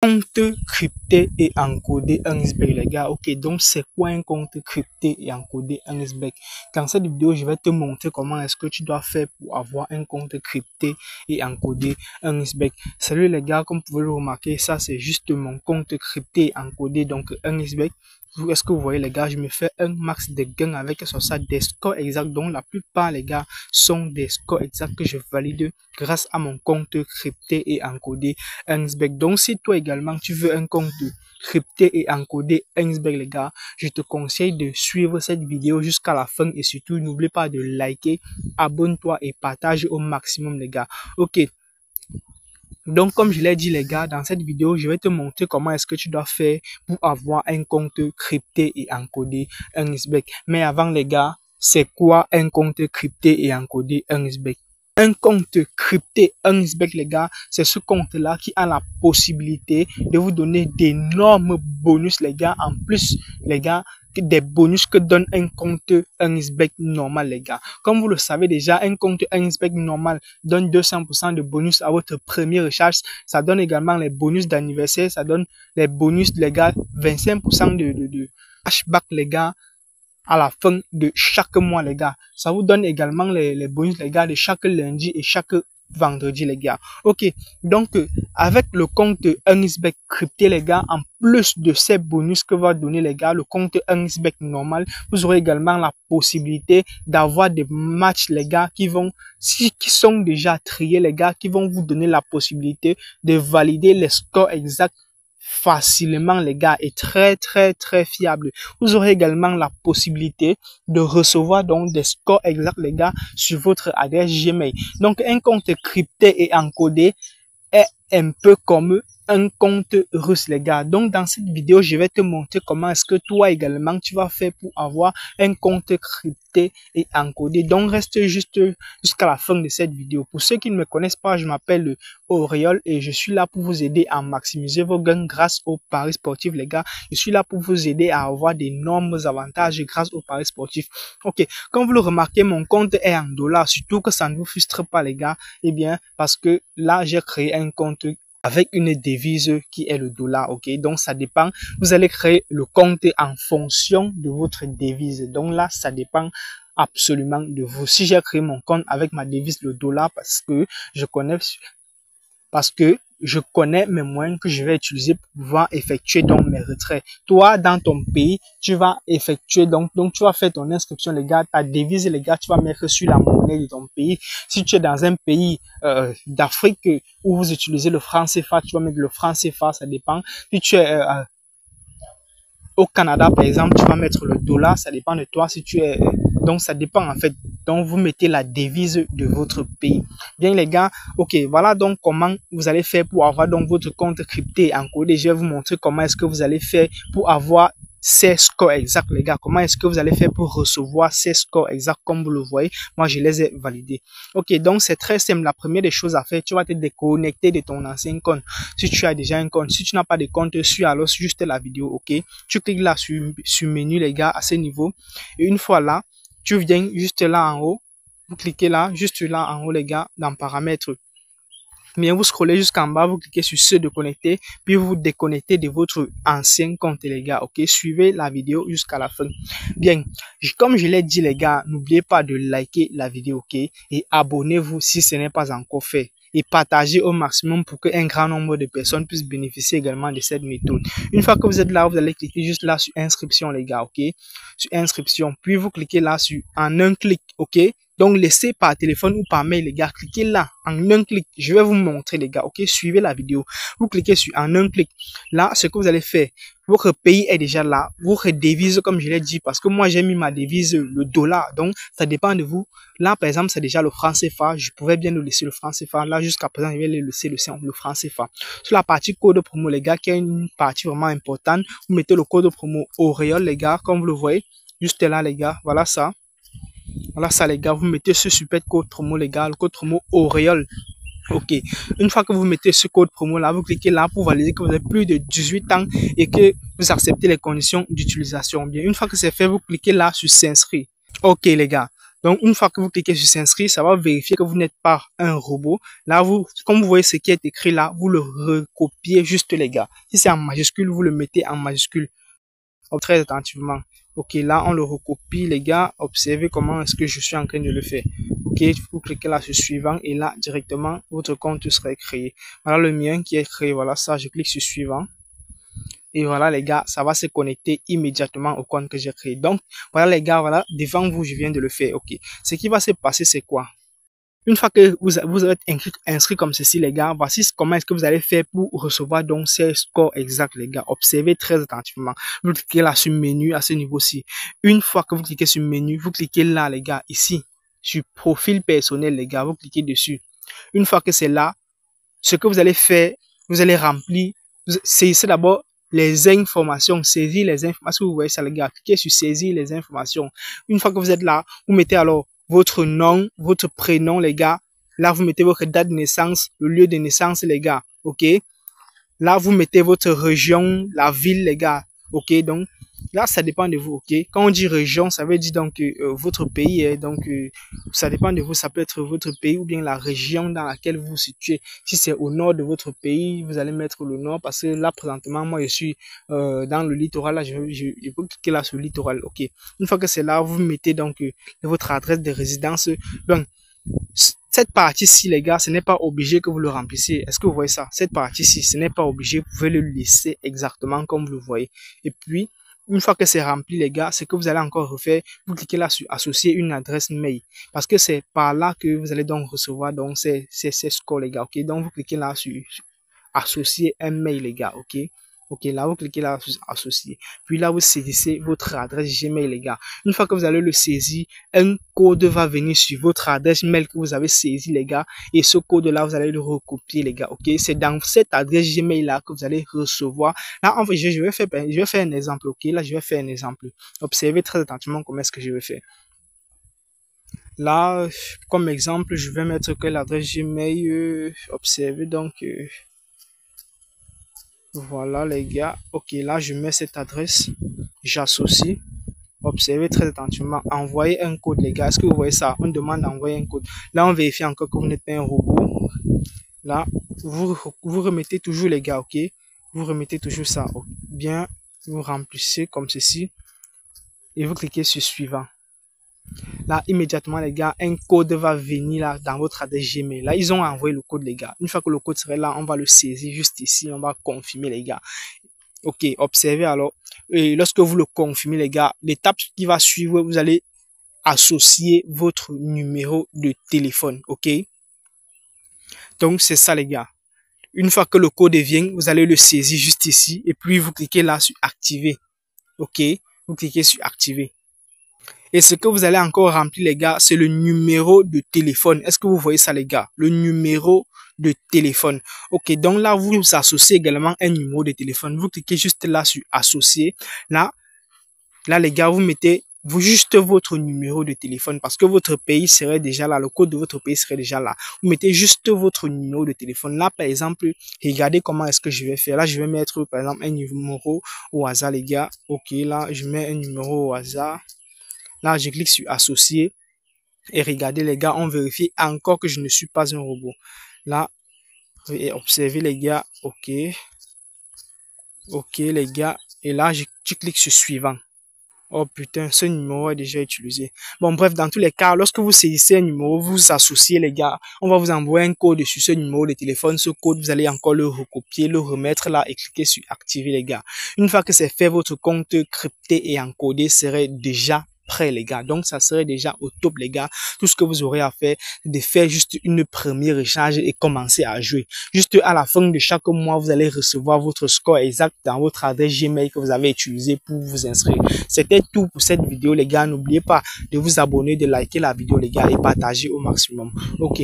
Compte crypté et encodé Unxbet, les gars. Ok, donc c'est quoi un compte crypté et encodé Unxbet? Dans cette vidéo, je vais te montrer comment est-ce que tu dois faire pour avoir un compte crypté et encodé Unxbet. Salut les gars, comme vous pouvez le remarquer, ça c'est juste mon compte crypté et encodé, donc Unxbet. Est-ce que vous voyez les gars, je me fais un max de gains avec sur ça des scores exacts, dont la plupart les gars sont des scores exacts que je valide grâce à mon compte crypté et encodé Unxbet. Donc si toi également tu veux un compte crypté et encodé Unxbet les gars, je te conseille de suivre cette vidéo jusqu'à la fin et surtout n'oublie pas de liker, abonne-toi et partage au maximum les gars. Ok. Donc, comme je l'ai dit les gars, dans cette vidéo, je vais te montrer comment est-ce que tu dois faire pour avoir un compte crypté et encodé Unxbet. Mais avant les gars, c'est quoi un compte crypté et encodé Unxbet? Un compte crypté Unxbet les gars, c'est ce compte-là qui a la possibilité de vous donner d'énormes bonus les gars. En plus les gars, des bonus que donne un compte Unxbet normal les gars. Comme vous le savez déjà, un compte Unxbet normal donne 200% de bonus à votre premier recharge. Ça donne également les bonus d'anniversaire, ça donne les bonus les gars, 25% de cashback les gars à la fin de chaque mois les gars. Ça vous donne également les bonus les gars de chaque lundi et chaque vendredi les gars. Ok, donc avec le compte Unxbet crypté les gars, en plus de ces bonus que va donner les gars le compte Unxbet normal, vous aurez également la possibilité d'avoir des matchs les gars qui sont déjà triés les gars, qui vont vous donner la possibilité de valider les scores exacts facilement les gars et très fiable. Vous aurez également la possibilité de recevoir donc des scores exacts les gars sur votre adresse Gmail. Donc un compte crypté et encodé est un peu comme un compte russe les gars. Donc dans cette vidéo, je vais te montrer comment est-ce que toi également tu vas faire pour avoir un compte crypté et encodé. Donc reste juste jusqu'à la fin de cette vidéo. Pour ceux qui ne me connaissent pas, je m'appelle Auréole et je suis là pour vous aider à maximiser vos gains grâce aux paris sportifs les gars. Je suis là pour vous aider à avoir d'énormes avantages grâce aux paris sportifs. Ok, comme vous le remarquez, mon compte est en dollars, surtout que ça ne vous frustre pas les gars. Eh bien, parce que là, j'ai créé un compte avec une devise qui est le dollar, ok? Donc, ça dépend. Vous allez créer le compte en fonction de votre devise. Donc là, ça dépend absolument de vous. Si j'ai créé mon compte avec ma devise le dollar parce que je connais mes moyens que je vais utiliser pour pouvoir effectuer donc mes retraits. Toi, dans ton pays, tu vas effectuer donc tu vas faire ton inscription les gars, ta devise les gars, tu vas mettre sur la monnaie de ton pays. Si tu es dans un pays d'Afrique où vous utilisez le franc CFA, tu vas mettre le franc CFA, ça dépend. Si tu es au Canada par exemple, tu vas mettre le dollar, ça dépend de toi. Si tu es donc ça dépend en fait. Donc vous mettez la devise de votre pays. Bien les gars, ok, voilà donc comment vous allez faire pour avoir donc votre compte crypté encodé. Je vais vous montrer comment est-ce que vous allez faire pour avoir ces scores exacts les gars. Comment est-ce que vous allez faire pour recevoir ces scores exacts comme vous le voyez. Moi je les ai validés. Ok, donc c'est très simple. La première des choses à faire, tu vas te déconnecter de ton ancien compte. Si tu as déjà un compte, si tu n'as pas de compte, suis alors juste la vidéo, ok. Tu cliques là sur menu les gars à ce niveau. Et une fois là, tu viens juste là en haut, vous cliquez là, juste là en haut les gars, dans paramètres. Bien, vous scrollez jusqu'en bas, vous cliquez sur ceux de connecter, puis vous déconnectez de votre ancien compte les gars, ok. Suivez la vidéo jusqu'à la fin. Bien, comme je l'ai dit les gars, n'oubliez pas de liker la vidéo, ok, et abonnez-vous si ce n'est pas encore fait. Et partagez au maximum pour qu'un grand nombre de personnes puissent bénéficier également de cette méthode. Une fois que vous êtes là, vous allez cliquer juste là sur inscription les gars, ok, sur inscription, puis vous cliquez là sur en un clic, ok. Donc laissez par téléphone ou par mail les gars, cliquez là en un clic. Je vais vous montrer les gars, ok, suivez la vidéo. Vous cliquez sur en un clic. Là, ce que vous allez faire, votre pays est déjà là, votre devise comme je l'ai dit, parce que moi j'ai mis ma devise le dollar, donc ça dépend de vous. Là par exemple c'est déjà le franc CFA, je pouvais bien le laisser le franc CFA. Là jusqu'à présent je vais le laisser le franc CFA. Sur la partie code promo les gars, qui est une partie vraiment importante, vous mettez le code promo Auréole les gars, comme vous le voyez, juste là les gars, voilà ça. Voilà ça les gars, vous mettez ce super code promo les gars, le code promo Auréole. Ok, une fois que vous mettez ce code promo là, vous cliquez là pour valider que vous avez plus de 18 ans et que vous acceptez les conditions d'utilisation. Bien, une fois que c'est fait, vous cliquez là sur s'inscrire. Ok les gars, Donc, une fois que vous cliquez sur s'inscrire, ça va vérifier que vous n'êtes pas un robot. Là, comme vous voyez ce qui est écrit là, vous le recopiez juste, les gars. Si c'est en majuscule, vous le mettez en majuscule. Très attentivement. Ok, là, on le recopie, les gars. Observez comment est-ce que je suis en train de le faire. Ok, vous cliquez là sur suivant et là, directement, votre compte serait créé. Voilà le mien qui est créé. Voilà ça, je clique sur suivant. Et voilà les gars, ça va se connecter immédiatement au compte que j'ai créé. Donc, voilà les gars, voilà, devant vous, je viens de le faire. Ok, ce qui va se passer, c'est quoi? Une fois que vous êtes inscrit comme ceci, les gars, voici comment est-ce que vous allez faire pour recevoir donc ces scores exacts, les gars. Observez très attentivement. Vous cliquez là sur menu à ce niveau-ci. Une fois que vous cliquez sur menu, vous cliquez là, les gars, ici, sur profil personnel, les gars. Vous cliquez dessus. Une fois que c'est là, ce que vous allez faire, vous allez remplir, c'est d'abord les informations, saisir les informations. Vous voyez ça, les gars. Cliquez sur saisir les informations. Une fois que vous êtes là, vous mettez alors votre nom, votre prénom, les gars. Là, vous mettez votre date de naissance, le lieu de naissance, les gars. OK? Là, vous mettez votre région, la ville, les gars. OK? Donc, là, ça dépend de vous. OK? Quand on dit région, ça veut dire donc votre pays. Hein, donc, ça dépend de vous. Ça peut être votre pays ou bien la région dans laquelle vous vous situez. Si c'est au nord de votre pays, vous allez mettre le nord parce que là, présentement, moi, je suis dans le littoral. Là, je peux cliquer là sur le littoral. OK? Une fois que c'est là, vous mettez donc votre adresse de résidence. Donc, cette partie-ci, les gars, ce n'est pas obligé que vous le remplissiez. Est-ce que vous voyez ça? Cette partie-ci, ce n'est pas obligé. Vous pouvez le laisser exactement comme vous le voyez. Et puis, une fois que c'est rempli, les gars, ce que vous allez encore refaire, vous cliquez là sur associer une adresse mail. Parce que c'est par là que vous allez donc recevoir donc ces scores, les gars. OK? Donc, vous cliquez là sur associer un mail, les gars. OK? OK, là, vous cliquez là sur associer. Puis là, vous saisissez votre adresse Gmail, les gars. Une fois que vous allez le saisir, un code va venir sur votre adresse mail que vous avez saisi, les gars. Et ce code-là, vous allez le recopier, les gars. OK, c'est dans cette adresse Gmail-là que vous allez recevoir. Là, en fait, je vais faire un exemple. OK, là, je vais faire un exemple. Observez très attentivement comment est-ce que je vais faire. Là, comme exemple, je vais mettre que l'adresse Gmail, observez donc... voilà les gars, ok, là je mets cette adresse, j'associe, observez très attentivement, envoyez un code les gars, est-ce que vous voyez ça? On demande d'envoyer un code, là on vérifie encore que vous n'êtes pas un robot, là vous remettez toujours les gars, ok, vous remettez toujours ça, bien, vous remplissez comme ceci, et vous cliquez sur suivant. Là, immédiatement, les gars, un code va venir là dans votre adresse Gmail. Là, ils ont envoyé le code, les gars. Une fois que le code serait là, on va le saisir juste ici. On va confirmer, les gars. Ok, observez alors. Et lorsque vous le confirmez, les gars, l'étape qui va suivre, vous allez associer votre numéro de téléphone. Ok? Donc, c'est ça, les gars. Une fois que le code vient, vous allez le saisir juste ici. Et puis, vous cliquez là sur activer. Ok? Vous cliquez sur activer. Et ce que vous allez encore remplir, les gars, c'est le numéro de téléphone. Est-ce que vous voyez ça, les gars? Le numéro de téléphone. Ok, donc là, vous associez également un numéro de téléphone. Vous cliquez juste là sur associer. Là, les gars, vous mettez juste votre numéro de téléphone parce que votre pays serait déjà là. Le code de votre pays serait déjà là. Vous mettez juste votre numéro de téléphone. Là, par exemple, regardez comment est-ce que je vais faire. Là, je vais mettre, par exemple, un numéro au hasard, les gars. Ok, là, je mets un numéro au hasard. Là, je clique sur associer et regardez les gars, on vérifie encore que je ne suis pas un robot. Là, observez les gars, ok. Ok les gars, et là, je clique sur suivant. Oh putain, ce numéro est déjà utilisé. Bon bref, dans tous les cas, lorsque vous saisissez un numéro, vous associez les gars, on va vous envoyer un code sur ce numéro de téléphone. Ce code, vous allez encore le recopier, le remettre là et cliquer sur activer les gars. Une fois que c'est fait, votre compte crypté et encodé serait déjà prêt les gars. Donc ça serait déjà au top les gars. Tout ce que vous aurez à faire, c'est de faire juste une première recharge et commencer à jouer. Juste à la fin de chaque mois, vous allez recevoir votre score exact dans votre adresse Gmail que vous avez utilisé pour vous inscrire. C'était tout pour cette vidéo les gars. N'oubliez pas de vous abonner, de liker la vidéo les gars et partager au maximum. Ok.